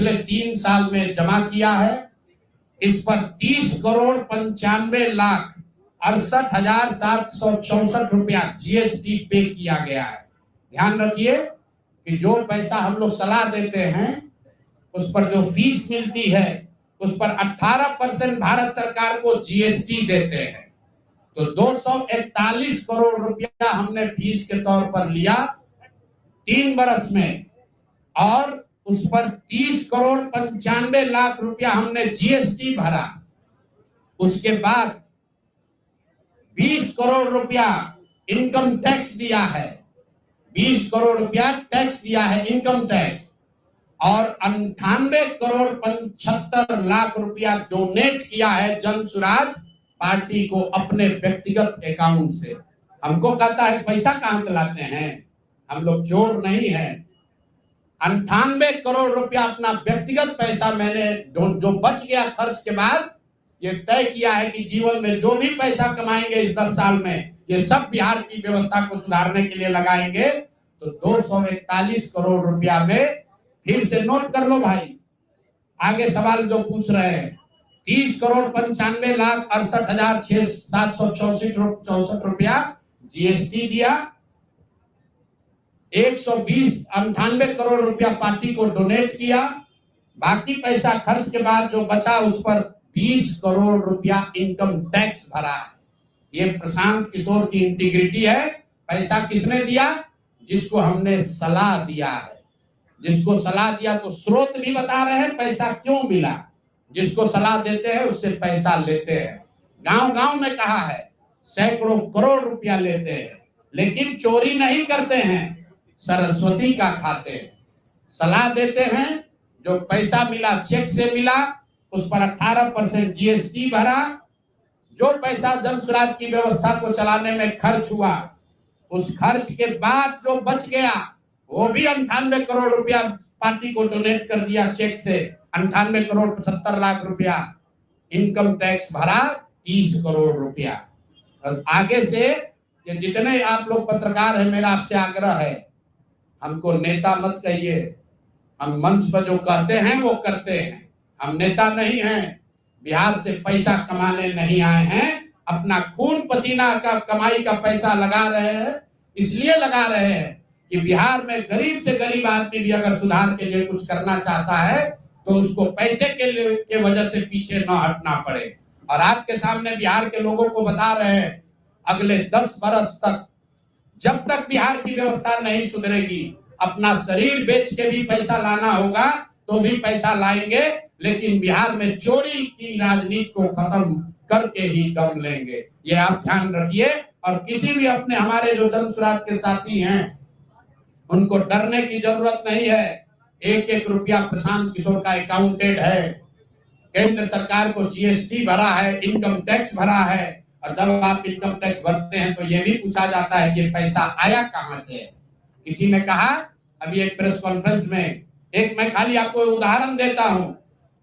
पिछले 3 साल में जमा किया है। इस पर 30,95,68,764 रुपया जीएसटी पे किया गया है। ध्यान रखिए कि जो पैसा हम लोग सलाह देते हैं उस पर जो फीस मिलती है उस पर 18% भारत सरकार को जीएसटी देते हैं। तो 241 करोड़ रुपया हमने फीस के तौर पर लिया 3 बरस में, और उस पर 30,95,00,000 रुपया हमने जीएसटी भरा। उसके बाद 20 करोड़ रुपया इनकम टैक्स दिया है, 20 करोड़ रुपया टैक्स दिया है इनकम टैक्स, और 98,75,00,000 रुपया डोनेट किया है जन सुराज पार्टी को अपने व्यक्तिगत अकाउंट से। हमको कहता है पैसा कहां से लाते हैं, हम लोग चोर नहीं है। 98 करोड़ रुपया अपना व्यक्तिगत पैसा मैंने जो बच गया खर्च के बाद ये तय किया है कि जीवन में जो भी पैसा कमाएंगे इस 10 साल में ये सब बिहार की व्यवस्था को सुधारने के लिए लगाएंगे। तो 241 करोड़ रुपया में फिर से नोट कर लो भाई, आगे सवाल जो पूछ रहे हैं, 30,95,68,764 रुपया जीएसटी दिया, 198 करोड़ रुपया पार्टी को डोनेट किया, बाकी पैसा खर्च के बाद जो बचा उस पर 20 करोड़ रुपया इनकम टैक्स भरा है। ये प्रशांत किशोर की इंटीग्रिटी है। पैसा किसने दिया? जिसको हमने सलाह दिया है। जिसको सलाह दिया तो स्रोत भी बता रहे हैं पैसा क्यों मिला। जिसको सलाह देते हैं उससे पैसा लेते हैं। गांव-गांव में कहा है सैकड़ों करोड़ रुपया लेते हैं, लेकिन चोरी नहीं करते हैं, सरस्वती का खाते हैं। सलाह देते हैं, जो पैसा मिला चेक से मिला उस पर 18% जीएसटी भरा, जो पैसा जन स्वराज की व्यवस्था को चलाने में खर्च हुआ उस खर्च के बाद जो बच गया वो भी 98 करोड़ रुपया पार्टी को डोनेट कर दिया चेक से, 98,75,00,000 रुपया इनकम टैक्स भरा, 30 करोड़ रुपया। आगे से ये जितने आप लोग पत्रकार हैं, मेरा आपसे आग्रह है, हमको नेता मत कहिए। हम मंच पर जो कहते हैं वो करते हैं। हम नेता नहीं हैं, बिहार से पैसा कमाने नहीं आए हैं, अपना खून पसीना का कमाई का पैसा लगा रहे हैं। इसलिए लगा रहे हैं कि बिहार में गरीब से गरीब आदमी भी अगर सुधार के लिए कुछ करना चाहता है तो उसको पैसे के वजह से पीछे न हटना पड़े। और आपके सामने बिहार के लोगों को बता रहे हैं, अगले 10 बरस तक जब तक बिहार की व्यवस्था नहीं सुधरेगी, अपना शरीर बेच के भी पैसा लाना होगा तो भी पैसा लाएंगे, लेकिन बिहार में चोरी की राजनीति को खत्म करके ही दम लेंगे। ये आप ध्यान रखिए। और किसी भी अपने हमारे जो जन स्वराज के साथी हैं उनको डरने की जरूरत नहीं है। 1-1 रुपया प्रशांत किशोर का अकाउंटेड है। केंद्र सरकार को जीएसटी भरा है, इनकम टैक्स भरा है, और जब आप इनकम टैक्स भरते हैं तो ये भी पूछा जाता है कि पैसा आया कहां से। किसी ने कहा अभी एक प्रेस कॉन्फ्रेंस में, एक मैं खाली आपको उदाहरण देता हूं,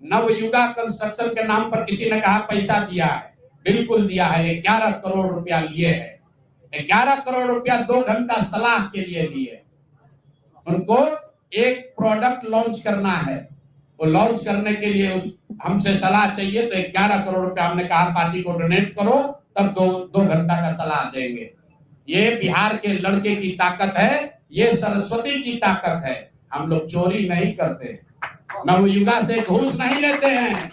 नवयुगा कंस्ट्रक्शन के नाम पर किसी ने कहा पैसा दिया है। बिल्कुल दिया है, 11 करोड़ रुपया लिए है। 11 करोड़ रुपया 2 घंटा सलाह के लिए लिए। उनको एक प्रोडक्ट लॉन्च करना है, वो लॉन्च करने के लिए हमसे सलाह चाहिए, तो 11 करोड़ रुपया हमने कहा पार्टी को डोनेट करो, तब 2 घंटा का सलाह देंगे। ये बिहार के लड़के की ताकत है, ये सरस्वती की ताकत है। हम लोग चोरी नहीं करते, नवयुगा से घूस नहीं लेते हैं,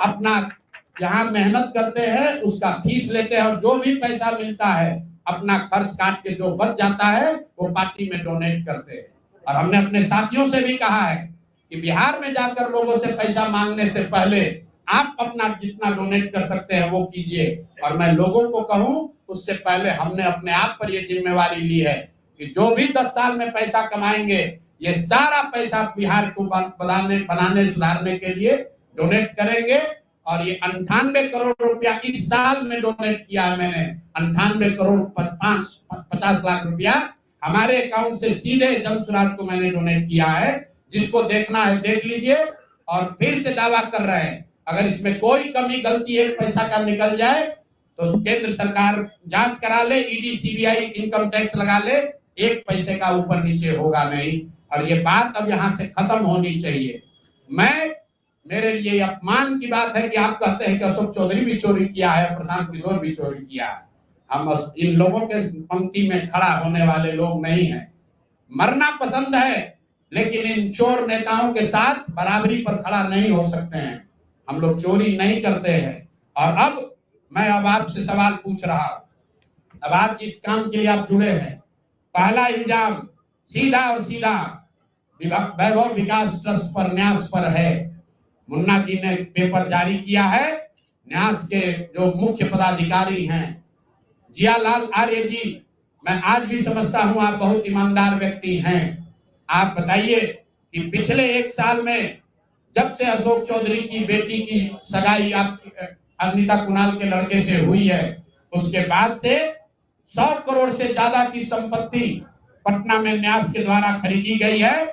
अपना जहां मेहनत करते हैं उसका फीस लेते हैं, और जो भी पैसा मिलता है अपना खर्च काट के जो बच जाता है वो पार्टी में डोनेट करते हैं। और हमने अपने साथियों से भी कहा है कि बिहार में जाकर लोगों से पैसा मांगने से पहले आप अपना जितना डोनेट कर सकते हैं वो कीजिए। और मैं लोगों को कहूं, उससे पहले हमने अपने आप पर ये जिम्मेवारी ली है कि जो भी 10 साल में पैसा कमाएंगे ये सारा पैसा बिहार को बनाने सुधारने के लिए डोनेट करेंगे। और ये 98 करोड़ रुपया इस साल में डोनेट किया है मैंने, 98 करोड़ 50 लाख रुपया हमारे अकाउंट से सीधे जन स्वराज को मैंने डोनेट किया है। जिसको देखना है देख लीजिए। और फिर से दावा कर रहे हैं, अगर इसमें कोई कमी गलती है पैसा का निकल जाए तो केंद्र सरकार जांच करा ले, ईडी सीबीआई इनकम टैक्स लगा ले, 1 पैसे का ऊपर नीचे होगा नहीं। और ये बात अब यहाँ से खत्म होनी चाहिए। मैं मेरे लिए अपमान की बात है कि आप कहते हैं कि अशोक चौधरी भी चोरी किया है, प्रशांत किशोर भी चोरी किया है। हम इन लोगों के पंक्ति में खड़ा होने वाले लोग नहीं हैं। मरना पसंद है, लेकिन इन चोर नेताओं के साथ बराबरी पर खड़ा नहीं हो सकते हैं। हम लोग चोरी नहीं करते हैं। और अब मैं आपसे सवाल पूछ रहा हूं। अब आज जिस काम के लिए आप जुड़े हैं, पहला इल्जाम सीधा और सीधा वैभव विकास ट्रस्ट पर, न्यास पर है। मुन्ना जी ने पेपर जारी किया है। न्यास के जो मुख्य पदाधिकारी हैं, जियालाल आर्य जी, मैं आज भी समझता हूं आप बहुत ईमानदार व्यक्ति हैं। आप बताइए कि पिछले 1 साल में जब से अशोक चौधरी की बेटी की सगाई आप अनिता कुणाल के लड़के से हुई है, उसके बाद से 100 करोड़ से ज्यादा की संपत्ति पटना में न्यास के द्वारा खरीदी गई है।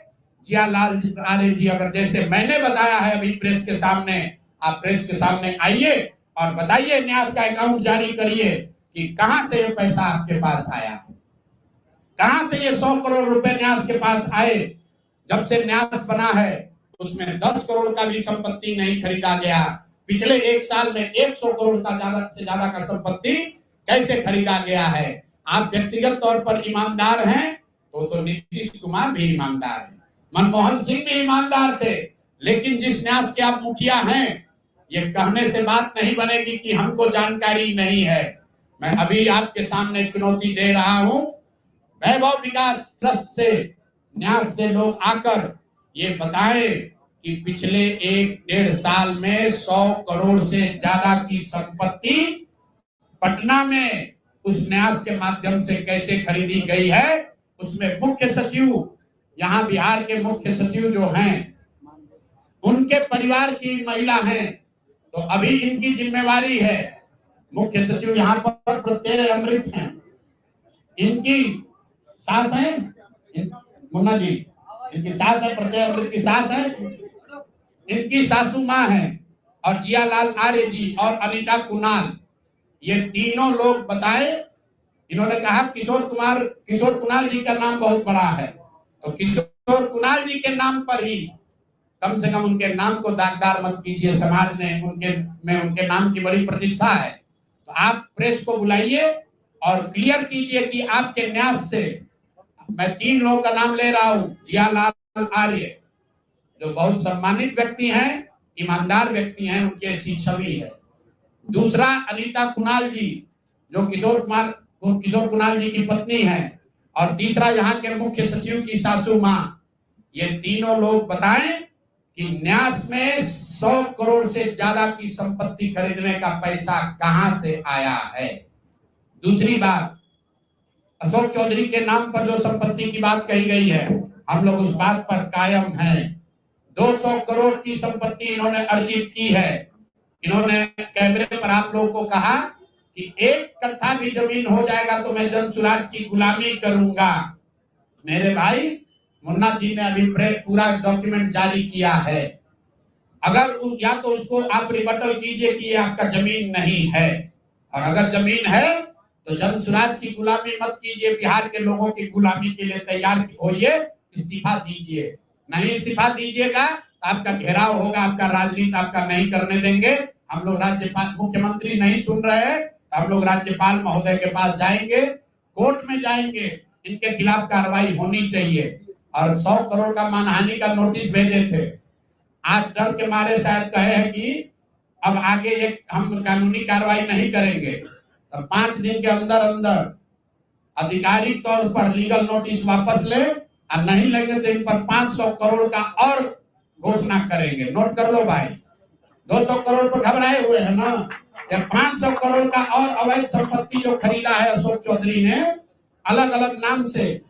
जियालाल आर्य जी, अगर जैसे मैंने बताया है अभी प्रेस के सामने, आप प्रेस के सामने आइए और बताइए, न्यास का अकाउंट जारी करिए कि कहां से ये पैसा आपके पास आया, कहां से ये 100 करोड़ रुपए न्यास के पास आए। जब से न्यास बना है उसमें 10 करोड़ का भी संपत्ति नहीं खरीदा गया। पिछले 1 साल में 100 करोड़ का ज्यादा से ज्यादा का संपत्ति कैसे खरीदा गया है। आप व्यक्तिगत तौर पर ईमानदार हैं तो नीतीश कुमार भी ईमानदार है, मनमोहन सिंह भी ईमानदार थे। लेकिन जिस न्यास के आप मुखिया हैं, ये कहने से बात नहीं बनेगी कि हमको जानकारी नहीं है। मैं अभी आपके सामने चुनौती दे रहा हूं, वैभव विकास ट्रस्ट से, न्यास से लोग आकर ये बताएं कि पिछले 1-1.5 साल में 100 करोड़ से ज्यादा की संपत्ति पटना में उस न्यास के माध्यम से कैसे खरीदी गई है। उसमें मुख्य सचिव, यहाँ बिहार के मुख्य सचिव जो हैं, उनके परिवार की महिला हैं, तो अभी इनकी जिम्मेवारी है। मुख्य सचिव यहाँ पर प्रत्यय अमृत हैं, इनकी सास है मुन्ना जी, इनकी सास है, प्रत्यय अमृत की सास है, इनकी सासू माँ है, और जियालाल आर्य जी और अनिता कुणाल, ये तीनों लोग बताए। इन्होंने कहा किशोर कुणाल जी का नाम बहुत बड़ा है, तो किशोर कुणाल जी के नाम पर ही कम से कम उनके नाम को दागदार मत कीजिए। समाज ने उनके नाम की बड़ी प्रतिष्ठा है। तो आप प्रेस को बुलाइए और क्लियर कीजिए कि आपके न्यास से, मैं 3 लोगों का नाम ले रहा हूं। जियालाल आर्य जो बहुत सम्मानित व्यक्ति हैं, ईमानदार व्यक्ति हैं, उनकी ऐसी छवि है। दूसरा अनिता कुणाल जी जो किशोर कुणाल जी की पत्नी है, और तीसरा यहाँ के मुख्य सचिव की सासू माँ। ये तीनों लोग बताएं कि न्यास में 100 करोड़ से ज्यादा की संपत्ति खरीदने का पैसा कहां से आया है। दूसरी बात, अशोक चौधरी के नाम पर जो संपत्ति की बात कही गई है, हम लोग उस बात पर कायम हैं। 200 करोड़ की संपत्ति इन्होंने अर्जित की है। इन्होंने कैमरे पर आप लोगों को कहा कि 1 कट्ठा भी जमीन हो जाएगा तो मैं जनसुराज की गुलामी करूंगा। मेरे भाई, मुन्ना जी ने अभी पूरा डॉक्यूमेंट जारी किया है। अगर या तो उसको आप रिबटल कीजिए कि ये आपका जमीन नहीं है, और अगर जमीन है तो जनसुराज की गुलामी मत कीजिए, बिहार के लोगों की गुलामी के लिए तैयार होइए, इस्तीफा दीजिए। नहीं इस्तीफा दीजिएगा आपका घेराव होगा, आपका राजनीति आपका नहीं करने देंगे। हम लोग राज्यपाल, मुख्यमंत्री नहीं सुन रहे हैं, हम लोग राज्यपाल महोदय के पास जाएंगे, कोर्ट में जाएंगे, इनके खिलाफ कार्रवाई होनी चाहिए। और 100 करोड़ का मानहानि का नोटिस भेजे थे। आज डर के मारे शायद कहे हैं कि अब आगे ये हम कानूनी कार्रवाई नहीं करेंगे, तो 5 दिन के अंदर अंदर आधिकारिक तौर पर लीगल नोटिस वापस ले, और नहीं लेंगे तो इन पर 500 करोड़ का और घोषणा करेंगे। नोट कर लो भाई, 200 करोड़ पर घबराए हुए हैं ना, या 500 करोड़ का और अवैध संपत्ति जो खरीदा है अशोक चौधरी ने अलग अलग नाम से।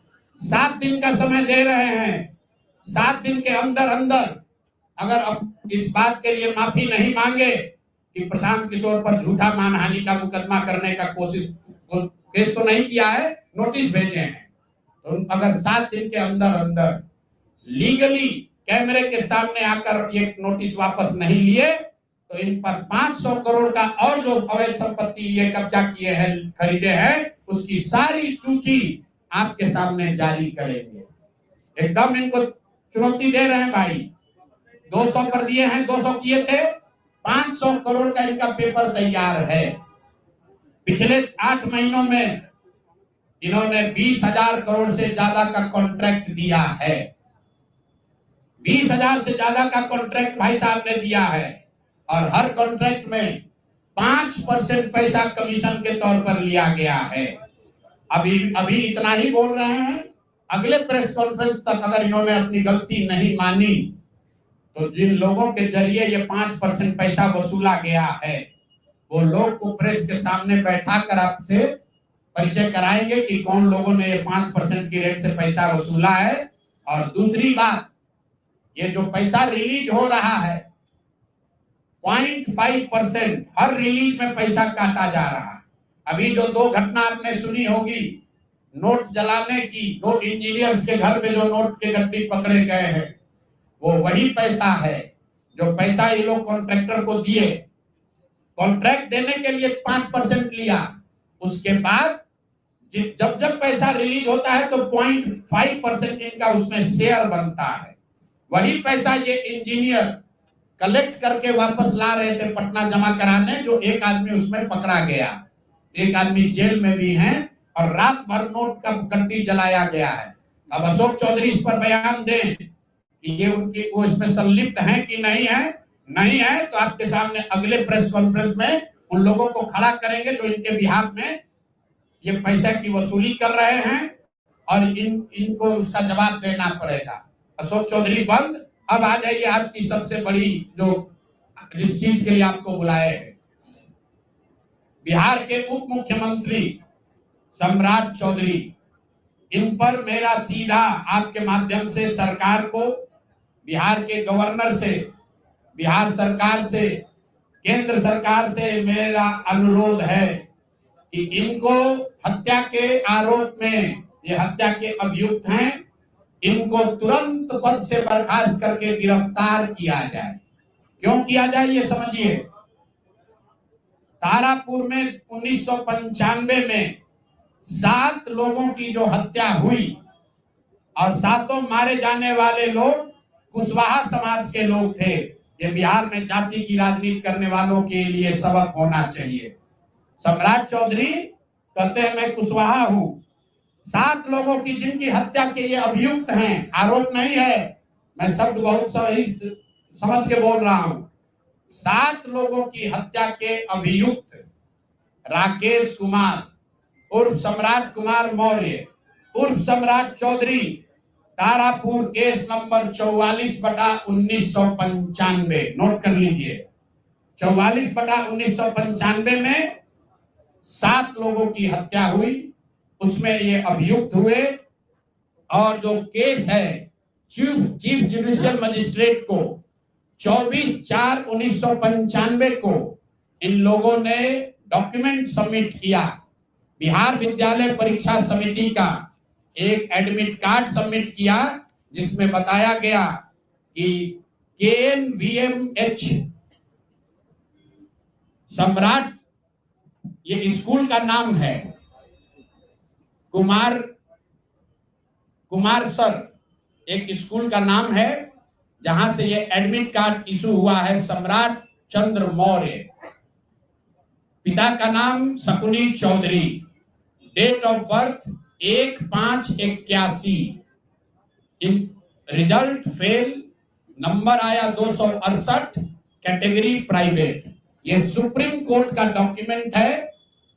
7 दिन का समय दे रहे हैं। 7 दिन के अंदर अंदर अगर अब इस बात के लिए माफी नहीं मांगे कि प्रशांत किशोर पर झूठा मानहानि का मुकदमा करने का केस तो नहीं किया है, नोटिस भेजे हैं, तो अगर 7 दिन के अंदर अंदर लीगली कैमरे के सामने आकर ये नोटिस वापस नहीं लिए, तो इन पर 500 करोड़ का और जो अवैध संपत्ति ये कब्जा किए हैं, खरीदे हैं, उसकी सारी सूची आपके सामने जारी करेंगे। एकदम इनको चुनौती दे रहे हैं भाई। 200 कर दिए हैं, 200 किए थे, 500 करोड़ का इनका पेपर तैयार है। पिछले 8 महीनों में इन्होंने 20,000 करोड़ से ज्यादा का कॉन्ट्रैक्ट दिया है। 20,000 से ज्यादा का कॉन्ट्रैक्ट भाई साहब ने दिया है, और हर कॉन्ट्रैक्ट में 5% पैसा कमीशन के तौर पर लिया गया है। अभी इतना ही बोल रहे हैं। अगले प्रेस कॉन्फ्रेंस तक अगर इन्होंने अपनी गलती नहीं मानी तो जिन लोगों के जरिए ये 5% पैसा वसूला गया है वो लोग को प्रेस के सामने बैठा कर आपसे परिचय कराएंगे कि कौन लोगों ने ये 5% की रेट से पैसा वसूला है। और दूसरी बात, ये जो पैसा रिलीज हो रहा है 0.5% हर रिलीज में पैसा काटा जा रहा है। अभी जो 2 घटना आपने सुनी होगी नोट जलाने की, 2 इंजीनियर्स के घर में जो नोट के गड्ढे पकड़े गए हैं, वो वही पैसा है जो पैसा ये लोग कॉन्ट्रैक्टर को दिए। कॉन्ट्रैक्ट देने के लिए 5% लिया, उसके बाद जब पैसा रिलीज होता है तो 0.5% इनका उसमें शेयर बनता है। वही पैसा ये इंजीनियर कलेक्ट करके वापस ला रहे थे पटना जमा कराने, जो एक आदमी उसमें पकड़ा गया, एक आदमी जेल में भी है, और रात भर नोट का गड्ढी जलाया गया है। अब अशोक चौधरी इस पर बयान दें कि ये उनकी वो इसमें संलिप्त है कि नहीं है। नहीं है तो आपके सामने अगले प्रेस कॉन्फ्रेंस में उन लोगों को खड़ा करेंगे जो इनके बिहाफ में ये पैसा की वसूली कर रहे हैं, और इनको उसका जवाब देना पड़ेगा। अशोक चौधरी बंद। अब आ जाइए आज की सबसे बड़ी जिस चीज के लिए आपको बुलाए हैं। बिहार के उप मुख्यमंत्री सम्राट चौधरी, इन पर मेरा सीधा आपके माध्यम से सरकार को, बिहार के गवर्नर से, बिहार सरकार से, केंद्र सरकार से मेरा अनुरोध है कि इनको हत्या के आरोप में, ये हत्या के अभियुक्त हैं, इनको तुरंत पद से बर्खास्त करके गिरफ्तार किया जाए। क्यों किया जाए ये समझिए। तारापुर में 1995 में 7 लोगों की जो हत्या हुई, और 7 मारे जाने वाले लोग कुशवाहा समाज के लोग थे। ये बिहार में जाति की राजनीति करने वालों के लिए सबक होना चाहिए। सम्राट चौधरी कहते हैं मैं कुशवाहा हूं। 7 लोगों की जिनकी हत्या के ये अभियुक्त हैं, आरोप नहीं है, मैं शब्द बहुत सही समझ के बोल रहा हूं। 7 लोगों की हत्या के अभियुक्त राकेश कुमार उर्फ सम्राट कुमार मौर्य उर्फ Samrat Chaudhary, Tarapur case number 44/1995, note कर लीजिए। 44/1995 में 7 लोगों की हत्या हुई, उसमें ये अभियुक्त हुए, और जो केस है चीफ जुडिशियल मजिस्ट्रेट को 24/4/1995 को इन लोगों ने डॉक्यूमेंट सबमिट किया। बिहार विद्यालय परीक्षा समिति का एक एडमिट कार्ड सबमिट किया, जिसमें बताया गया कि KNVMH सम्राट, ये स्कूल का नाम है, कुमार सर एक स्कूल का नाम है, जहां से ये एडमिट कार्ड इशू हुआ है। सम्राट चंद्र मौर्य, पिता का नाम Shakuni Chaudhary, date of birth 1/5/81, result fail, number आया 268, कैटेगरी प्राइवेट। ये सुप्रीम कोर्ट का डॉक्यूमेंट है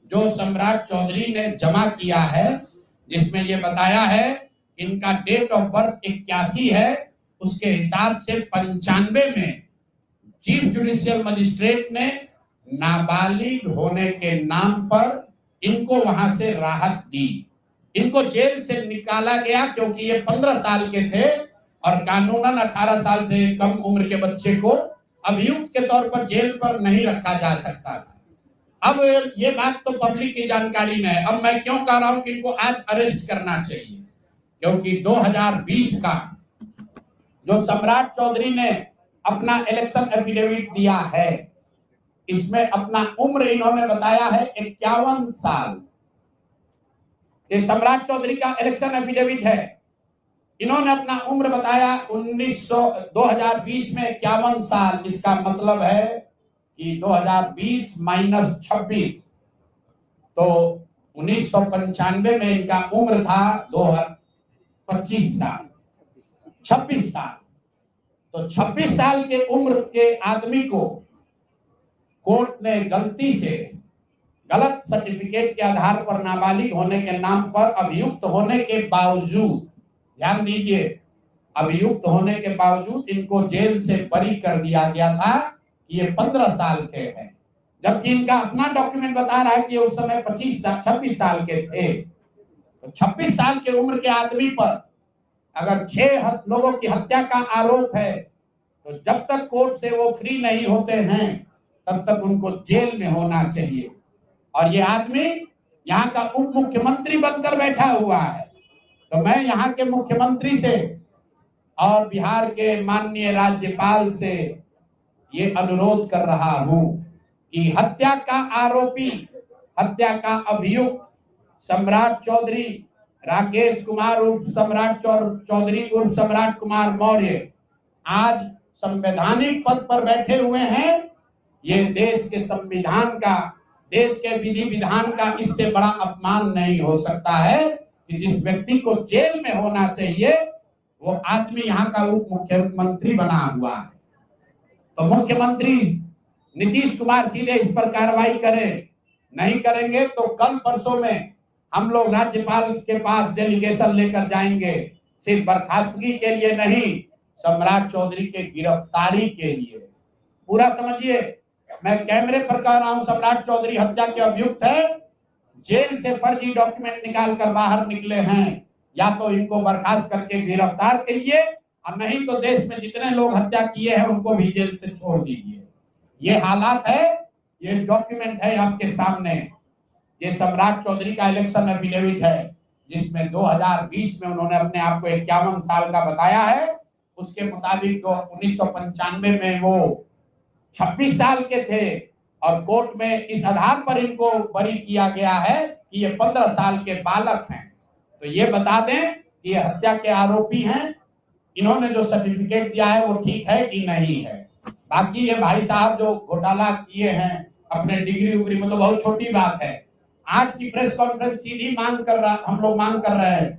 जो सम्राट चौधरी ने जमा किया है, जिसमें ये बताया है इनका डेट ऑफ बर्थ 81 है, उसके हिसाब से 95 में चीफ जुडिशियल मजिस्ट्रेट ने नाबालिग होने के नाम पर इनको वहां से राहत दी। इनको जेल से निकाला गया क्योंकि ये 15 साल के थे और कानूनन 18 साल से कम उम्र के बच्चे को अभियुक्त के तौर पर जेल पर नहीं रखा जा सकता था। अब ये बात तो पब्लिक की जानकारी में है। अब मैं क्यों कह रहा हूं कि इनको आज अरेस्ट करना चाहिए, क्योंकि 2020 का जो सम्राट चौधरी ने अपना इलेक्शन एफिडेविट दिया है, इसमें अपना उम्र इन्होंने बताया है 51 साल। ये सम्राट चौधरी का इलेक्शन एफिडेविट है। इन्होंने अपना उम्र बताया 2020 में 51 साल। इसका मतलब है कि 2020 माइनस 26, तो 1995 में इनका उम्र था 25 साल, 26 साल। तो 26 साल के उम्र के आदमी को कोर्ट ने गलती से गलत सर्टिफिकेट के आधार पर नाबालिग होने के नाम पर अभियुक्त होने के बावजूद, ध्यान दीजिए, अभियुक्त होने के बावजूद इनको जेल से बरी कर दिया गया था कि ये 15 साल के हैं, जबकि इनका अपना डॉक्यूमेंट बता रहा है कि उस समय 26 साल के थे। तो 26 साल के उम्र के आदमी पर अगर 6 लोगों की हत्या का आरोप है, तो जब तक कोर्ट से वो फ्री नहीं होते हैं तब तक उनको जेल में होना चाहिए। और ये आदमी यहाँ का उप मुख्यमंत्री बनकर बैठा हुआ है। तो मैं यहाँ के मुख्यमंत्री से और बिहार के माननीय राज्यपाल से ये अनुरोध कर रहा हूं कि हत्या का आरोपी, हत्या का अभियुक्त सम्राट चौधरी, राकेश कुमार उर्फ सम्राट चौधरी उर्फ सम्राट कुमार मौर्य आज संवैधानिक पद पर बैठे हुए हैं। ये देश के संविधान का, देश के विधि विधान का इससे बड़ा अपमान नहीं हो सकता है कि जिस व्यक्ति को जेल में होना चाहिए वो आदमी यहाँ का उप मुख्यमंत्री बना हुआ है। तो मुख्यमंत्री नीतीश कुमार सीधे इस पर कार्रवाई करें। नहीं करेंगे तो कल परसों में हम लोग राज्यपाल के पास डेलीगेशन लेकर जाएंगे, सिर्फ बर्खास्तगी के लिए नहीं, सम्राट चौधरी के गिरफ्तारी के लिए। पूरा समझिए, मैं कैमरे पर कह रहा हूं, सम्राट चौधरी हत्या के अभियुक्त है, जेल से फर्जी डॉक्यूमेंट निकाल कर बाहर निकले हैं। या तो इनको बर्खास्त करके गिरफ्तार कीजिए और नहीं तो देश में जितने लोग हत्या किए हैं उनको भी जेल से छोड़ दीजिए। ये हालात है, ये डॉक्यूमेंट है आपके सामने। ये सम्राट चौधरी का इलेक्शन एफिडेविट है जिसमें 2020 में उन्होंने अपने आप को 51 साल का बताया है। उसके मुताबिक 1995 में वो 26 साल के थे और कोर्ट में इस आधार पर इनको बरी किया गया है कि ये 15 साल के बालक हैं। तो ये बता दें कि ये हत्या के आरोपी हैं। इन्होंने जो सर्टिफिकेट दिया है वो ठीक है कि नहीं है। बाकी ये भाई साहब जो घोटाला किए हैं अपने डिग्री उग्री, मतलब बहुत छोटी बात है। आज की प्रेस कॉन्फ्रेंस सीधी हम लोग मांग कर रहे हैं,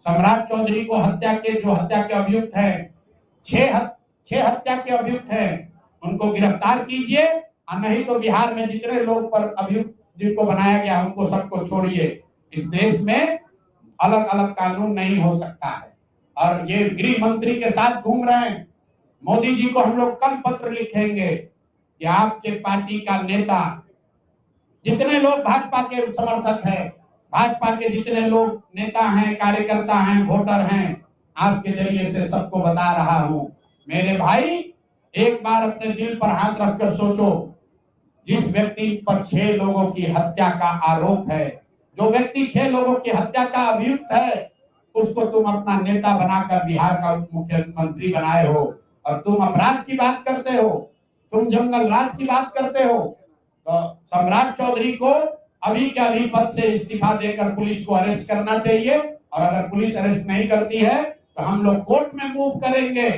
सम्राट चौधरी को हत्या के अभियुक्त हैं, 6 हत्या के अभियुक्त हैं, उनको गिरफ्तार कीजिए और नहीं तो बिहार में जितने लोग पर अभियुक्त जिनको बनाया गया उनको सबको छोड़िए। इस देश में अलग अलग कानून नहीं हो सकता है। और ये गृह मंत्री के साथ घूम रहे हैं। मोदी जी को हम लोग कल पत्र लिखेंगे कि आपके पार्टी का नेता, जितने लोग भाजपा के समर्थक हैं, भाजपा के जितने लोग नेता हैं, कार्यकर्ता हैं, वोटर हैं, आपके जरिए से सबको बता रहा हूं, मेरे भाई एक बार अपने दिल पर हाथ रखकर सोचो, जिस व्यक्ति पर 6 लोगों की हत्या का आरोप है, जो व्यक्ति 6 लोगों की हत्या का अभियुक्त है, उसको तुम अपना नेता बनाकर बिहार का उप मुख्यमंत्री बनाए हो और तुम अपराध की बात करते हो, तुम जंगल राज की बात करते हो। तो सम्राट चौधरी को अभी के अभी पद से इस्तीफा देकर पुलिस को अरेस्ट करना चाहिए और अगर पुलिस अरेस्ट नहीं करती है तो हम लोग कोर्ट में मूव करेंगे,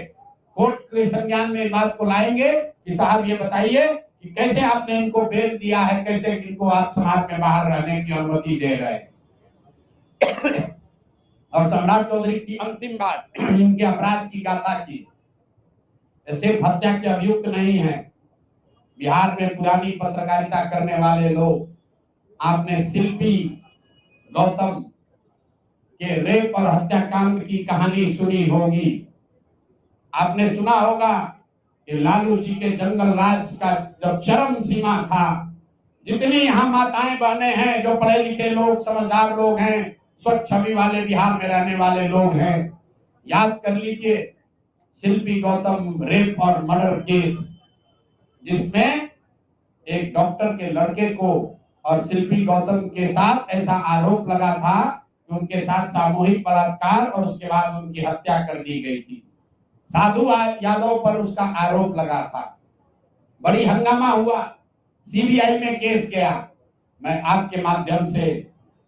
कोर्ट के संज्ञान में इस बात को लाएंगे कि साहब ये बताइए कि कैसे आपने इनको बेल दिया है, कैसे इनको आप समाज में बाहर रहने की अनुमति दे रहे हैं। और सम्राट चौधरी की अंतिम बात इनके अपराध की गाथा की, सिर्फ हत्या के अभियुक्त नहीं है, बिहार में पुरानी पत्रकारिता करने वाले लोग, आपने शिल्पी गौतम के रेप और हत्याकांड की कहानी सुनी होगी। आपने सुना होगा कि लालू जी के जंगल राज का जब चरम सीमा था, जितनी यहाँ माताएं बहनें हैं, जो पढ़े लिखे लोग, समझदार लोग हैं, स्वच्छ छवि वाले बिहार में रहने वाले लोग हैं, याद कर लीजिए शिल्पी गौतम रेप और मर्डर केस, जिसमें एक डॉक्टर के लड़के को और शिल्पी गौतम के साथ ऐसा आरोप लगा था कि उनके साथ सामूहिक बलात्कार और उसके बाद उनकी हत्या कर दी गई थी। साधु यादव पर उसका आरोप लगा था, बड़ी हंगामा हुआ, सीबीआई में केस गया। मैं आपके माध्यम से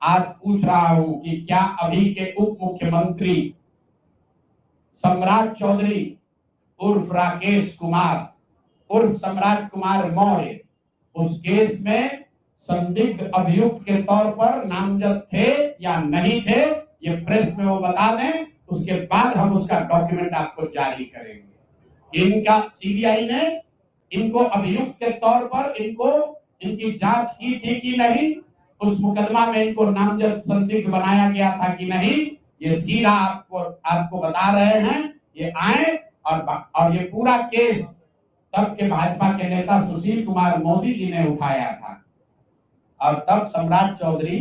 आज पूछ रहा हूं कि क्या अभी के उप मुख्यमंत्री सम्राट चौधरी उर्फ राकेश कुमार उर्फ सम्राट कुमार मौर्य उस केस में संदिग्ध अभियुक्त के तौर पर नामजद थे या नहीं थे, ये प्रेस में वो बता दें, उसके बाद हम उसका डॉक्यूमेंट आपको जारी करेंगे। इनका सीबीआई ने इनको अभियुक्त के तौर पर इनकी जांच की थी कि नहीं, उस मुकदमा में इनको नामजद संदिग्ध बनाया गया था कि नहीं, ये सीधा आपको बता रहे हैं। ये आए और ये पूरा केस तब के भाजपा के नेता सुशील कुमार मोदी जी ने उठाया था और तब सम्राट चौधरी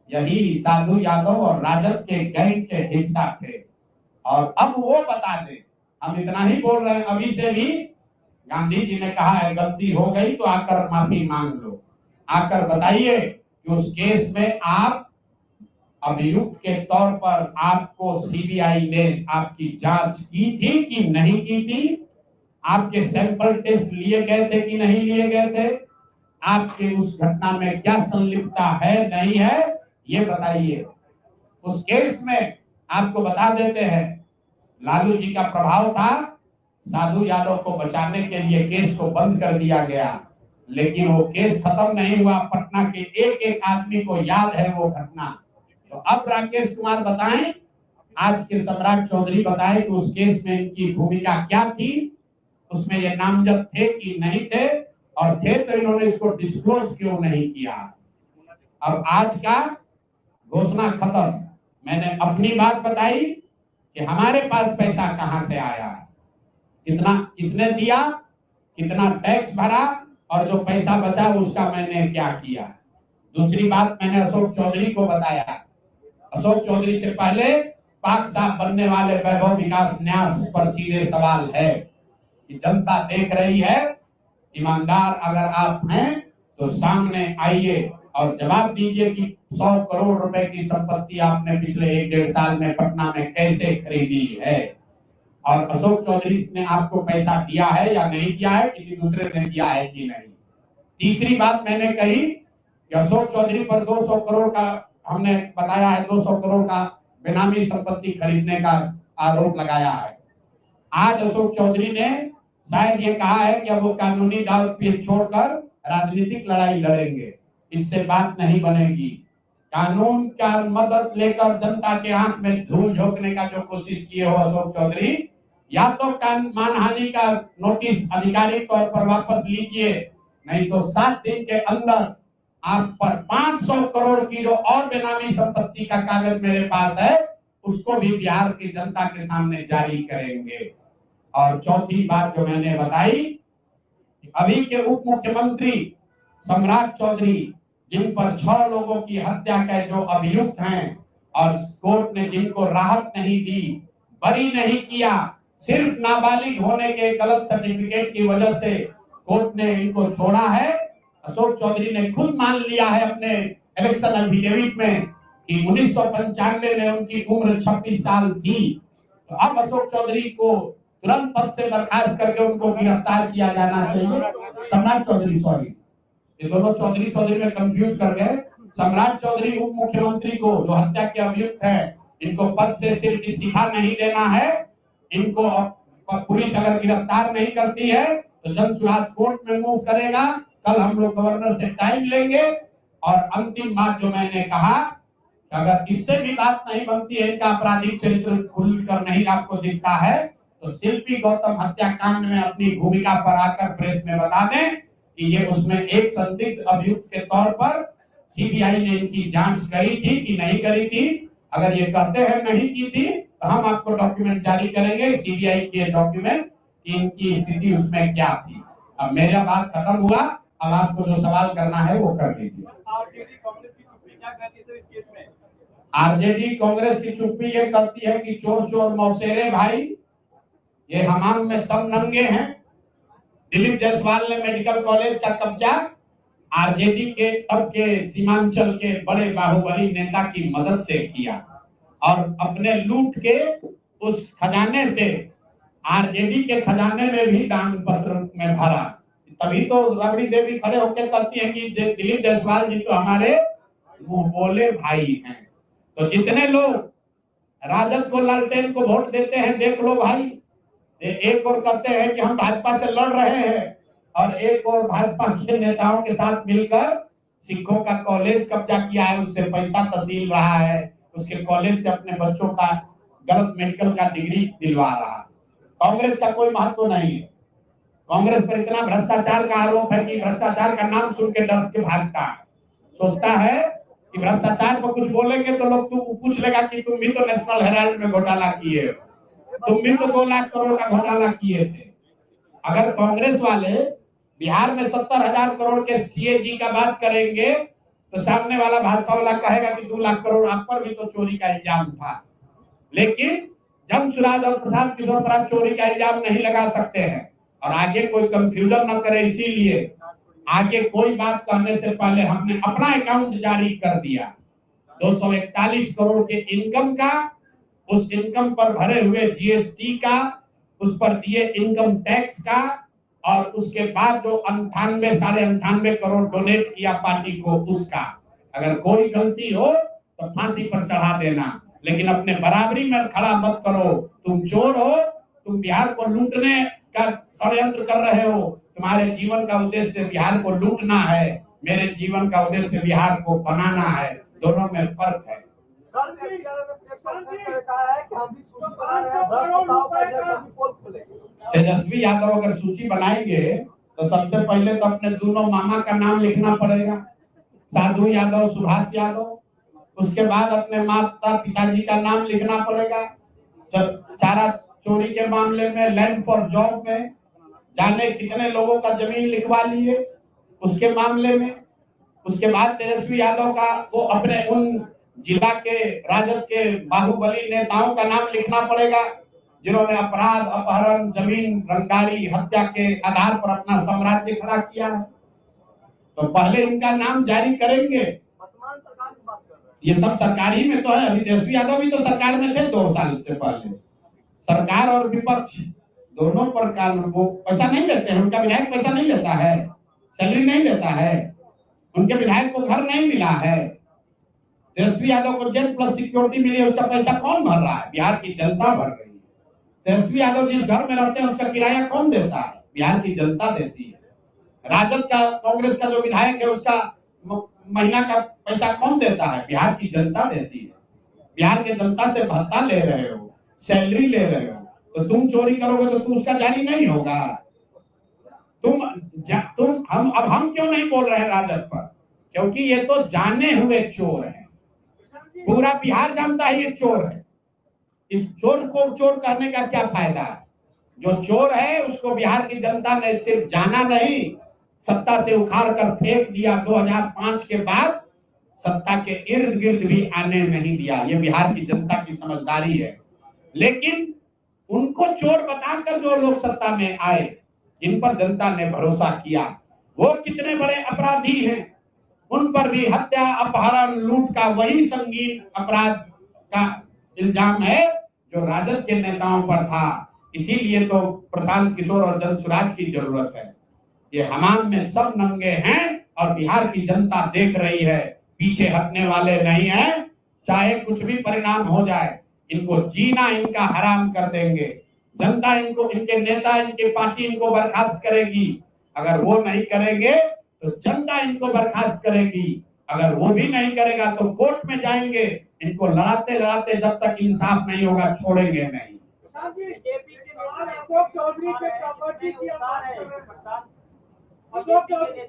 यही साधु यादव और राजद के गैंग के हिस्सा थे। और अब वो बता दे, हम इतना ही बोल रहे हैं, अभी से भी गांधी जी ने कहा है गलती हो गई तो आकर माफी मांग लो, आकर बताइए कि उस केस में आप अभियुक्त के तौर पर आपको सीबीआई ने आपकी जांच की थी कि नहीं की थी, आपके सैंपल टेस्ट लिए गए थे कि नहीं लिए गए थे, आपके उस घटना में क्या संलिप्तता है नहीं है, ये बताइए। उस केस में आपको बता देते हैं, लालू जी का प्रभाव था, साधु यादव को बचाने के लिए केस को बंद कर दिया गया, लेकिन वो केस खत्म नहीं हुआ। पटना के एक एक आदमी को याद है वो घटना। तो अब राकेश कुमार बताएं, आज के सम्राट चौधरी बताएं कि उस केस में इनकी भूमिका क्या थी, उसमें ये नामजद थे कि नहीं थे, और थे तो इन्होंने इसको डिस्क्लोज क्यों नहीं किया। अब आज का घोषणा खत्म। मैंने अपनी बात बताई कि हमारे पास पैसा कहां से आया, कितना किसने दिया, कितना टैक्स भरा, और जो पैसा बचा उसका मैंने क्या किया। दूसरी बात मैंने अशोक चौधरी को बताया। अशोक चौधरी से पहले पाक साहब बनने वाले वैभव विकास न्यास पर सीधे सवाल है कि जनता देख रही है, ईमानदार अगर आप हैं तो सामने आइए और जवाब दीजिए कि 100 करोड़ रुपए की संपत्ति आपने पिछले 1-1.5 साल में पटना में कैसे खरीदी है, और अशोक चौधरी ने आपको पैसा दिया है या नहीं दिया है, किसी दूसरे ने दिया है कि नहीं। तीसरी बात मैंने कही कि अशोक चौधरी पर 200 करोड़ का हमने बताया है, 200 करोड़ का बेनामी संपत्ति खरीदने का आरोप लगाया है। आज अशोक चौधरी ने शायद ये कहा है कि अब वो कानूनी दाव पेच छोड़कर राजनीतिक लड़ाई लड़ेंगे, इससे बात नहीं बनेगी। कानून का मदद लेकर जनता के आंख में धूल झोंकने का जो कोशिश किए हो अशोक चौधरी, या तो मानहानि का नोटिस आधिकारिक तौर पर वापस लीजिए, नहीं तो 7 दिन के अंदर आप पर 500 करोड़ की जो और बेनामी संपत्ति का कागज मेरे पास है उसको भी बिहार की जनता के सामने जारी करेंगे। और चौथी बात जो मैंने बताई, अभी के उप मुख्यमंत्री सम्राट चौधरी, जिन पर 6 लोगों की हत्या के जो अभियुक्त हैं और कोर्ट ने जिनको राहत नहीं दी, बरी नहीं किया, सिर्फ नाबालिग होने के गलत सर्टिफिकेट की वजह से कोर्ट ने इनको छोड़ा है। अशोक चौधरी ने खुद मान लिया है अपने इलेक्शन एफिडेविट में कि 1995 में उनकी उम्र 26 साल थी। तो अब अशोक चौधरी को तुरंत पद से बर्खास्त करके उनको गिरफ्तार किया जाना चाहिए। सम्राट चौधरी, सॉरी, ये दोनों चौधरी में कंफ्यूज कर गए। सम्राट चौधरी उप मुख्यमंत्री को जो हत्या के अभियुक्त है, इनको पद से सिर्फ इस्तीफा नहीं देना है, इनको पुलिस अगर गिरफ्तार नहीं करती है तो जन सुराज कोर्ट में मूव करेगा। कल हम लोग गवर्नर से टाइम लेंगे। और अंतिम बात जो मैंने कहा, अगर इससे भी बात नहीं बनती है, इनका आपराधिक चरित्र खुलकर नहीं आपको दिखता है, तो शिल्पी गौतम हत्याकांड में अपनी भूमिका पर आकर प्रेस में बता दें कि ये उसमें एक संदिग्ध अभियुक्त के तौर पर सीबीआई ने इनकी जांच करी थी कि नहीं करी थी। अगर ये कहते हैं नहीं की थी तो हम आपको डॉक्यूमेंट जारी करेंगे, सीबीआई के डॉक्यूमेंट, कि इनकी स्थिति उसमें क्या थी। अब मेरा बात खत्म हुआ, अब आपको जो सवाल करना है वो कर लीजिए। आरजेडी कांग्रेस की चुप्पी ये करती है कि चोर चोर मौसेरे भाई, ये हमाम में सब नंगे हैं। दिलीप जायसवाल ने मेडिकल कॉलेज का कब्जा आरजेडी के तब के सीमांचल के बड़े बाहुबली नेता की मदद से किया और अपने लूट के उस खजाने से आरजेडी के खजाने में भी दान पत्र में भरा। तभी तो रबड़ी देवी खड़े होकर कहती है कि दिलीप जायसवाल जी तो हमारे मुंह बोले भाई हैं। तो जितने लोग राजद को लालटेन को वोट देते हैं, देख लो भाई। एक और कहते हैं कि हम भाजपा से लड़ रहे हैं और एक और भाजपा के नेताओं के साथ मिलकर सिखों का कॉलेज कब्जा किया है, उससे पैसा तहसील रहा है, उसके कॉलेज से अपने बच्चों का गलत मेडिकल का डिग्री दिलवा रहा है। कांग्रेस का कोई महत्व नहीं है। कांग्रेस पर इतना भ्रष्टाचार का आरोप है कि भ्रष्टाचार का नाम सुन के डर के भागता है, सोचता है कि भ्रष्टाचार को कुछ बोलेंगे तो लोग पूछ लेगा कि तुम भी तो नेशनल हेराल्ड में घोटाला किए हो, तुम भी तो 2 लाख करोड़ का घोटाला किए थे। अगर कांग्रेस वाले बिहार में 70,000 करोड़ के सीएजी का बात करेंगे तो सामने वाला भाजपा वाला कहेगा कि 2 लाख करोड़ आप पर भी तो चोरी का इल्जाम था। लेकिन जमशुराज और प्रशांत किशोर पर आप चोरी का इल्जाम नहीं लगा सकते हैं और आगे कोई कंफ्यूजन न करे, इसीलिए आगे कोई बात करने से पहले हमने अपना अकाउंट जारी कर दिया। 241 करोड़ के इनकम का, उस इनकम पर भरे हुए जीएसटी का, उस पर दिए इनकम टैक्स का और उसके बाद जो 98 करोड़ डोनेट किया पार्टी को उसका। अगर कोई गलती हो तो फांसी पर चढ़ा देना, लेकिन अपने बराबरी में खड़ा मत करो। तुम चोर हो, तुम बिहार को लूटने का षड्यंत्र कर रहे हो। तुम्हारे जीवन का उद्देश्य बिहार को लूटना है, मेरे जीवन का उद्देश्य बिहार को बनाना है, दोनों में फर्क है। तेजस्वी यादव अगर सूची बनाएंगे तो सबसे पहले तो अपने दोनों मामा का नाम लिखना पड़ेगा, साधु यादव, सुभाष यादव। उसके बाद अपने माता पिताजी का नाम लिखना पड़ेगा। चारा चोरी के मामले में, लैंड फॉर जॉब में जाने कितने लोगों का जमीन लिखवा लिए उसके मामले में। उसके बाद तेजस्वी यादव का वो अपने उन जिला के राजद के बाहुबली नेताओं का नाम लिखना पड़ेगा जिन्होंने अपराध, अपहरण, जमीन रंगदारी, हत्या के आधार पर अपना साम्राज्य खड़ा किया है। तो पहले इनका नाम जारी करेंगे। ये सब सरकारी में तो है। अभी तेजस्वी यादव भी तो सरकार में थे 2 साल से पहले। सरकार और विपक्ष दोनों पर कानून, वो पैसा नहीं लेते हैं, उनका विधायक पैसा नहीं लेता है, सैलरी नहीं लेता है, उनके विधायक को घर नहीं मिला है। तेजस्वी यादव को जेल प्लस सिक्योरिटी मिली है, उसका पैसा कौन भर रहा है? बिहार की जनता भर रही है। तेजस्वी यादव जिस घर में रहते हैं उसका किराया कौन देता है? बिहार की जनता देती है। राजद का, कांग्रेस का जो विधायक है उसका महीना का पैसा कौन देता है? बिहार की जनता देती है। बिहार की जनता से भत्ता ले रहे हो, सैलरी ले रहे हो, तो तुम चोरी करोगे तो तुम उसका जारी नहीं होगा। हम क्यों नहीं बोल रहे हैं राजद पर? क्योंकि ये तो जाने हुए चोर है, पूरा बिहार जानता है ये चोर है। इस चोर को चोर करने का क्या फायदा है? जो चोर है उसको बिहार की जनता ने सिर्फ जाना नहीं, सत्ता से उखाड़ कर फेंक दिया। 2005 के बाद सत्ता के इर्द गिर्द भी आने नहीं दिया। ये बिहार की जनता की समझदारी है। लेकिन उनको चोर बताकर जो लोग सत्ता में आए, जिन पर जनता ने भरोसा किया, वो कितने बड़े अपराधी हैं। उन पर भी हत्या, अपहरण, लूट का वही संगीन अपराध का इल्जाम है जो राजद के नेताओं पर था। इसीलिए तो प्रशांत किशोर और जमशुराज की जरूरत है। ये हमाम में सब नंगे हैं और बिहार की जनता देख रही है, पीछे हटने वाले नहीं है। चाहे कुछ भी परिणाम हो जाए, इनको जीना इनका हराम कर देंगे। जनता इनको, इनके नेता, इनकी पार्टी इनको बर्खास्त करेगी। अगर वो नहीं करेंगे तो जनता इनको बर्खास्त करेगी। अगर वो भी नहीं करेगा तो कोर्ट में जाएंगे। इनको लड़ाते लड़ाते जब तक इंसाफ नहीं होगा छोड़ेंगे नहीं। अशोक चौधरी के प्रॉपर्टी की बात कर रहे हैं। अशोक चौधरी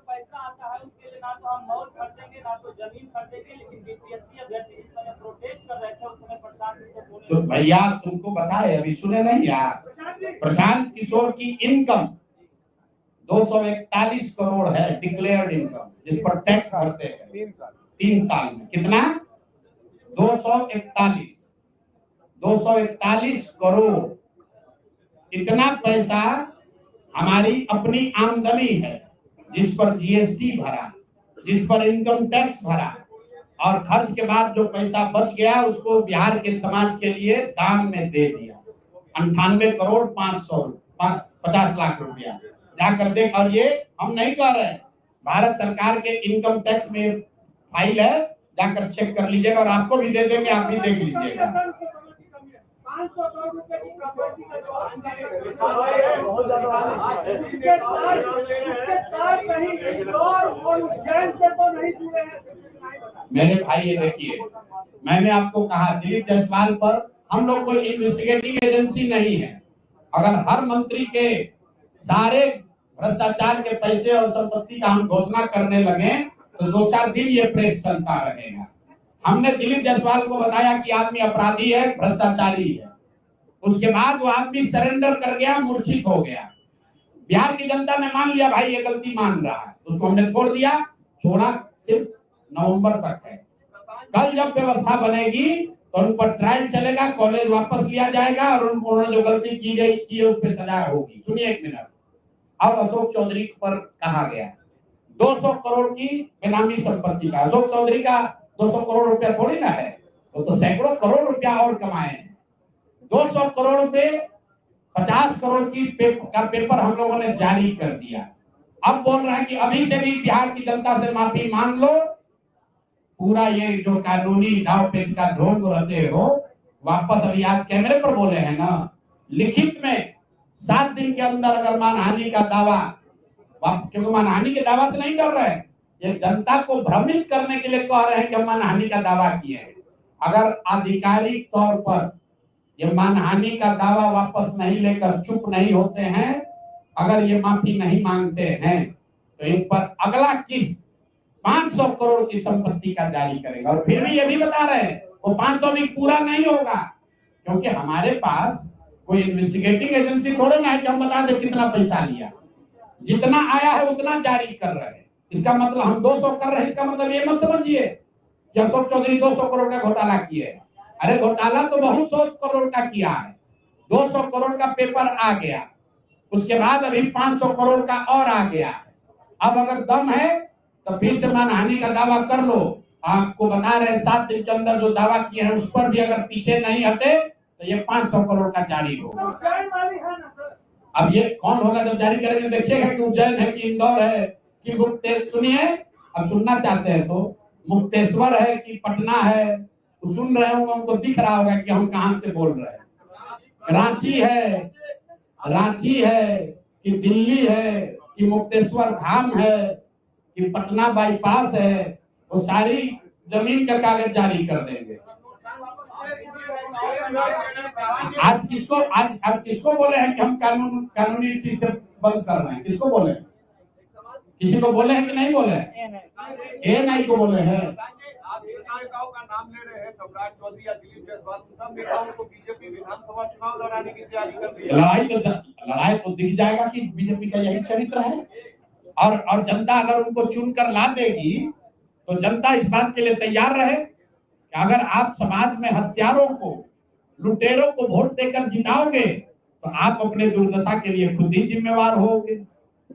पैसा आता है उसके लिए ना तो हम मॉल खरीदेंगे ना तो जमीन खरीदेंगे, लेकिन बीपीएससी अभ्यर्थी इस समय प्रोटेस्ट कर रहे थे, उस समय प्रशांत तो भैया तुमको बताए, अभी सुने नहीं यार, प्रशांत किशोर की इनकम 241 करोड़ है, डिक्लेयर्ड इनकम, जिस पर टैक्स भरते हैं 3 साल में। कितना? 241 करोड़। इतना पैसा हमारी अपनी आमदनी है, जिस पर जीएसटी भरा, जिस पर इनकम टैक्स भरा, और खर्च के बाद जो पैसा बच गया उसको बिहार के समाज के लिए दान में दे दिया। 98 करोड़ 50 लाख रुपया। जाकर देख। और ये हम नहीं कह रहे हैं, भारत सरकार के इनकम टैक्स में फाइल है, जाकर चेक कर लीजिएगा और आपको भी दे देंगे, आप भी देख लीजिएगा। 500 रुपए की प्रॉपर्टी का जो उज्जैन से तो नहीं जुड़े हैं मेरे भाई। ये देखिए, मैंने आपको कहा दिलीप जायसवाल पर हम लोग कोई इन्वेस्टिगेटिंग एजेंसी नहीं है। अगर हर मंत्री के सारे भ्रष्टाचार के पैसे और संपत्ति का हम घोषणा करने लगे तो 2-4 दिन ये प्रेस चलता रहेगा। हमने दिलीप जायसवाल को बताया कि आदमी अपराधी है, भ्रष्टाचारी है। उसके बाद वो आदमी सरेंडर कर गया, मूर्छित हो गया। बिहार की जनता ने मान लिया भाई ये गलती मान रहा है, उसको हमने छोड़ दिया। छोड़ा सिर्फ नवंबर तक है। कल जब व्यवस्था बनेगी तो उन पर ट्रायल चलेगा, कॉलेज वापस लिया जाएगा और उन्होंने जो गलती की गई की उस पर सजा होगी। सुनिए एक मिनट। अब अशोक चौधरी पर कहा गया 200 करोड़ की बेनामी संपत्ति का। अशोक चौधरी का 200 करोड़ रुपया थोड़ी ना है, वो तो सैकड़ों करोड़ रुपया और कमाए हैं। 200 करोड़ रुपए 50 करोड़ की पेपर हम लोगों ने जारी कर दिया। अब बोल रहा है कि अभी से भी बिहार की जनता से माफी मांग लो, पूरा ये जो कानूनी दाव पेच का ढोंग रचे हो वापस। अभी आज कैमरे पर बोले हैं ना, लिखित में 7 दिन के अंदर अगर मानहानि का दावा, क्योंकि मानहानि के दावा से नहीं डर रहे, ये जनता को भ्रमित करने के लिए कह रहे हैं कि हम मानहानि का दावा किए हैं। अगर आधिकारिक तौर पर ये मानहानि का दावा वापस नहीं लेकर चुप नहीं होते हैं, अगर ये माफी नहीं मांगते हैं, तो इन पर अगला किस्त 500 करोड़ की संपत्ति का जारी करेगा। और फिर भी ये भी बता रहे हैं वो 500 भी पूरा नहीं होगा, क्योंकि हमारे पास कोई इन्वेस्टिगेटिंग एजेंसी थोड़े ना है कि हम बता दें कितना पैसा लिया। जितना आया है उतना जारी कर रहे हैं। इसका मतलब हम 200 कर रहे हैं, इसका मतलब ये मत समझिए कि अशोक चौधरी 200 करोड़ का घोटाला किए। अरे घोटाला तो बहुत 100 करोड़ का किया है। 200 करोड़ का पेपर आ गया, उसके बाद अभी 500 करोड़ का और आ गया। अब अगर दम है तो फिर से मानहानि का दावा कर लो। आपको बता रहे 7 दिन के अंदर जो दावा किए हैं उस पर भी अगर पीछे नहीं हटे तो ये 500 करोड़ का जारी होगा। अब ये कौन होगा जब जारी करेंगे, देखिएगा कि उज्जैन है कि इंदौर है कि मुक्तेश्वर। सुनिए, अब सुनना चाहते हैं तो मुक्तेश्वर है कि पटना है, तो सुन रहे होंगे, उनको दिख रहा होगा कि हम कहां से बोल रहे हैं। रांची है कि दिल्ली है कि मुक्तेश्वर धाम है कि पटना बाईपास है, वो सारी जमीन का कागज जारी कर देंगे। आज किसको बोले हैं कि हम कानूनी चीज से बंद कर रहे हैं? किसको बोले? किसी को बोले हैं कि नहीं बोले? ए नहीं को बोले हैं। का नाम ले रहे हैं, सम्राट चौधरी या दिलीप जायसवाल, सब नेताओं को बीजेपी विधानसभा चुनाव लड़ाने की तैयारी कर रही है। लड़ाई तो दिख जाएगा कि बीजेपी का यही चरित्र है। और जनता अगर उनको चुनकर ला देगी तो जनता इस बात के लिए तैयार रहे कि अगर आप समाज में हत्यारों को, लुटेरों को वोट देकर जिताओगे तो आप अपने दुर्दशा के लिए खुद ही जिम्मेवार होगे।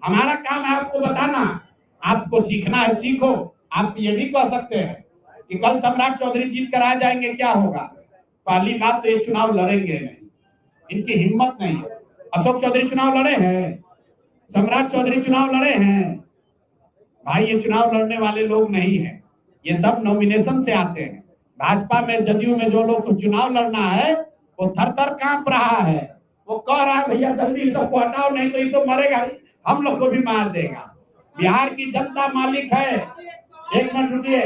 हमारा काम है आपको बताना, आपको सीखना है सीखो। आप ये भी कह सकते हैं कि कल सम्राट चौधरी जीत कर आ जाएंगे, क्या होगा? पहली बात तो ये चुनाव लड़ेंगे नहीं, इनकी हिम्मत नहीं है। अशोक चौधरी चुनाव लड़े हैं, सम्राट चौधरी चुनाव लड़े हैं भाई, ये चुनाव लड़ने वाले लोग नहीं हैं। ये सब नॉमिनेशन से आते हैं। भाजपा में, जदयू में जो लोग को चुनाव लड़ना है वो थर थर कांप रहा है। वो कह रहा है भैया जल्दी सबको हटाओ, नहीं तो ये तो मरेगा, हम लोग को भी मार देगा। बिहार की जनता मालिक है। एक मिनट रुकिए,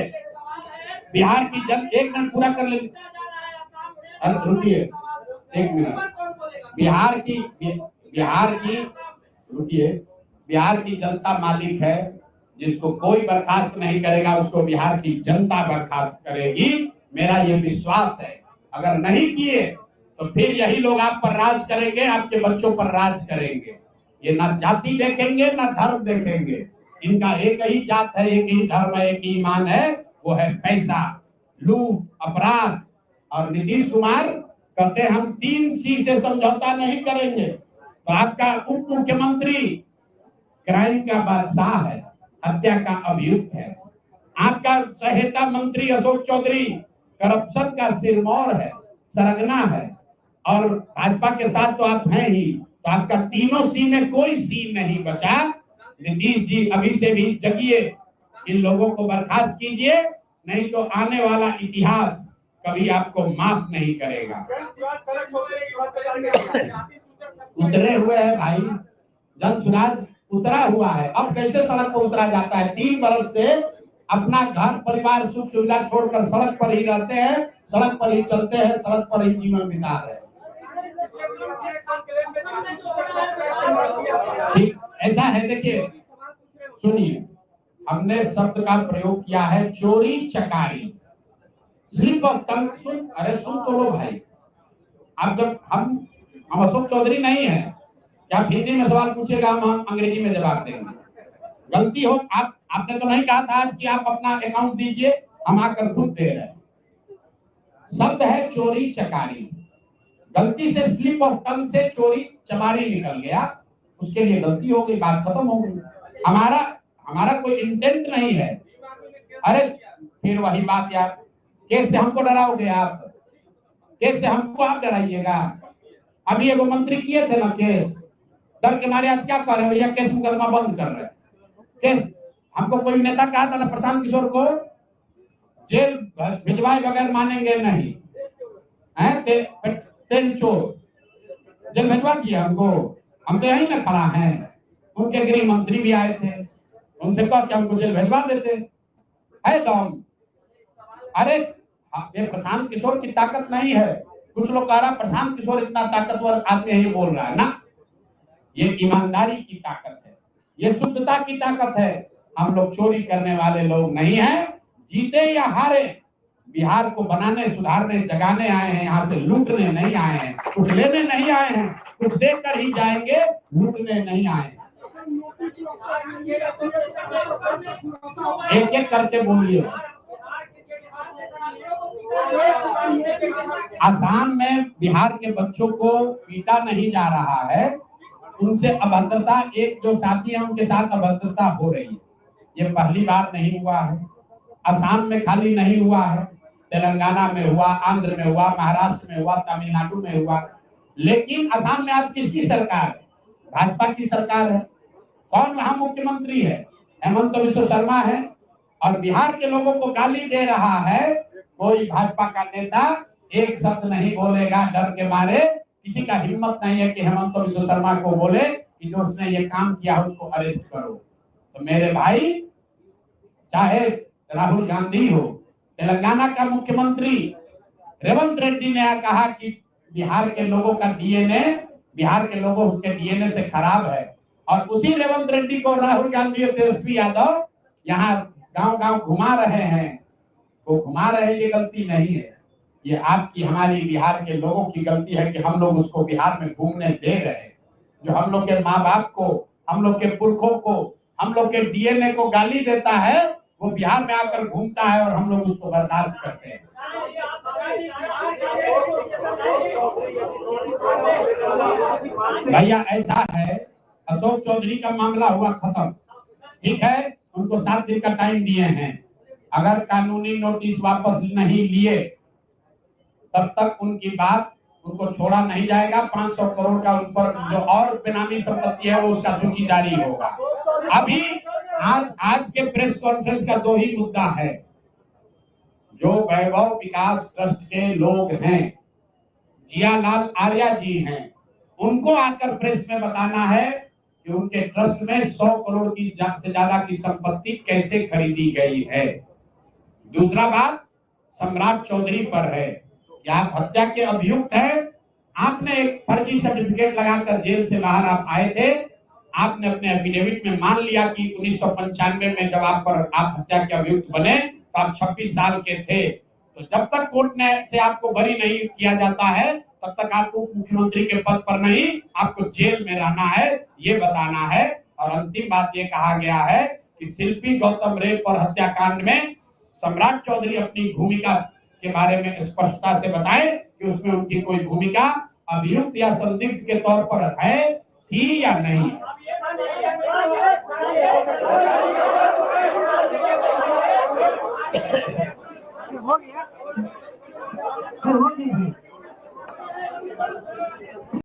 बिहार की जनता, एक मिनट पूरा कर ले, रुकिए एक मिनट। बिहार की जनता मालिक है। जिसको कोई बर्खास्त नहीं करेगा उसको बिहार की जनता बर्खास्त करेगी, मेरा ये विश्वास है। अगर नहीं किए तो फिर यही लोग आप पर राज करेंगे, आपके बच्चों पर राज करेंगे। ये ना जाति देखेंगे ना धर्म देखेंगे, इनका एक ही जात है, एक ही धर्म है, एक ही ईमान है, वो है पैसा, लूट, अपराध। और नीतीश कुमार कहते हैं हम 3C से समझौता नहीं करेंगे। तो आपका उप मुख्यमंत्री क्राइम का बादशाह है, हत्या का अभियुक्त है। आपका सहायता मंत्री अशोक चौधरी करप्शन का सिरमौर है, सरगना है। और भाजपा के साथ तो आप हैं ही, तो आपका तीनों सी में कोई सी नहीं बचा। नीतीश जी अभी से भी जगिए, इन लोगों को बर्खास्त कीजिए, नहीं तो आने वाला इतिहास कभी आपको माफ नहीं करेगा। उतरे हुए हैं भाई, जन सुराज उतरा हुआ है। अब कैसे सड़क पर उतरा जाता है? 3 बरस से अपना घर परिवार सुख सुविधा छोड़कर सड़क पर ही रहते हैं, सड़क पर ही चलते हैं, सड़क पर ही जीवन बिता रहे हैं। ठीक ऐसा है। देखिए सुनिए, हमने शब्द का प्रयोग किया है चोरी चकारी, स्लिप ऑफ टंग। अरे सुन तो लो भाई, अब जब हम अशोक चौधरी नहीं है क्या हिंदी में सवाल पूछेगा, हम अंग्रेजी में जवाब देंगे। गलती हो आपने तो नहीं कहा था आज कि आप अपना अकाउंट दीजिए, हम आकर खुद दे रहे हैं। शब्द है चोरी चकारी, गलती से स्लिप ऑफ टंग से चोरी चमारी निकल गया, उसके लिए गलती हो गई, बात खत्म हो गई। हमारा कोई इंटेंट नहीं है। अरे फिर वही बात यार, केस से हमको डराओगे आप? केस से हमको आप डराइएगा? अभी एगो मंत्री किए थे ना केस, डर के मारे आज क्या कर रहे हो भैया, केस मुकदमा बंद कर रहे हैं। केस हमको कोई नेता कहा था ना प्रशांत किशोर को जेल भिजवाए बगैर मानेंगे नहीं, तेल चोर जेल भिजवा दिया हमको। हम तो यही ना खड़ा हैं, उनके गृह मंत्री भी आए थे, उनसे कहा कि हमको जेल भिजवा देते है दम। अरे ये प्रशांत किशोर की ताकत नहीं है। कुछ लोग कह रहा प्रशांत किशोर इतना ताकतवर आदमी ही बोल रहा है ना, ये ईमानदारी की ताकत है, ये शुद्धता की ताकत है। हम लोग चोरी करने वाले लोग नहीं हैं, जीते या हारे बिहार को बनाने सुधारने जगाने आए हैं, यहाँ से लूटने नहीं आए हैं, कुछ लेने नहीं आए हैं, कुछ देकर ही जाएंगे, लूटने नहीं आए हैं। एक एक करके बोलिए। आसाम में बिहार के बच्चों को पीटा नहीं जा रहा है, उनसे अभद्रता, एक जो साथी है उनके साथ अभद्रता हो रही है। ये पहली बार नहीं हुआ है, असम में खाली नहीं हुआ है, तेलंगाना में हुआ, आंध्र में हुआ, महाराष्ट्र में हुआ, तमिलनाडु में हुआ। लेकिन असम में आज किसकी सरकार है? भाजपा की सरकार है। कौन वहां मुख्यमंत्री है? हेमंत बिश्व शर्मा है। और बिहार के लोगों को गाली दे रहा है, कोई भाजपा का नेता एक शब्द नहीं बोलेगा, डर के मारे। किसी का हिम्मत नहीं है कि हेमंत बिश्व शर्मा को बोले कि जो उसने ये काम किया उसको अरेस्ट करो। तो मेरे भाई, चाहे राहुल गांधी हो, तेलंगाना का मुख्यमंत्री रेवंत रेड्डी ने कहा कि बिहार के लोगों का डीएनए, बिहार के लोगों उसके डीएनए से खराब है। और उसी रेवंत रेड्डी को राहुल गांधी और तेजस्वी यादव यहाँ गांव-गांव घुमा रहे हैं। वो घुमा रहे, ये गलती नहीं है, ये आपकी हमारी बिहार के लोगों की गलती है कि हम लोग उसको बिहार में घूमने दे रहे हैं। जो हम लोग के माँ बाप को, हम लोग के पुरखों को, हम लोग के डीएनए को गाली देता है, वो बिहार में आकर घूमता है और हम लोग उसको बर्दाश्त करते हैं। भैया ऐसा है, अशोक चौधरी का मामला हुआ खत्म, ठीक है, उनको 7 दिन का टाइम दिए हैं। अगर कानूनी नोटिस वापस नहीं लिए तब तक उनकी बात, उनको छोड़ा नहीं जाएगा। 500 करोड़ का उन पर जो और बेनामी संपत्ति है वो उसका सूची जारी होगा। अभी आज के प्रेस कॉन्फ्रेंस का 2 ही मुद्दा है। जो वैभव विकास ट्रस्ट के लोग हैं, जियालाल आर्या जी हैं, उनको आकर प्रेस में बताना है कि उनके ट्रस्ट में 100 करोड़ की से ज्यादा की संपत्ति कैसे खरीदी गई है। दूसरा बात सम्राट चौधरी पर है कि आप हत्या के अभियुक्त हैं। आपने एक फर्जी सर्टिफिकेट लगाकर जेल से बाहर आप आए थे। आपने अपने एफिडेविट में मान लिया कि 1995 में जब आप हत्या के अभियुक्त बने तो आप 26 साल के थे। तो जब तक कोर्ट ने से आपको बरी नहीं किया जाता है तब तक आपको मुख्यमंत्री के पद पर नहीं, आपको जेल में रहना है, ये बताना है। और अंतिम बात ये कहा गया है कि शिल्पी गौतम रेप और हत्याकांड में सम्राट चौधरी अपनी भूमिका के बारे में स्पष्टता से बताएं कि उसमें उनकी कोई भूमिका अभियुक्त या संदिग्ध के तौर पर है, थी या नहीं। हो गया।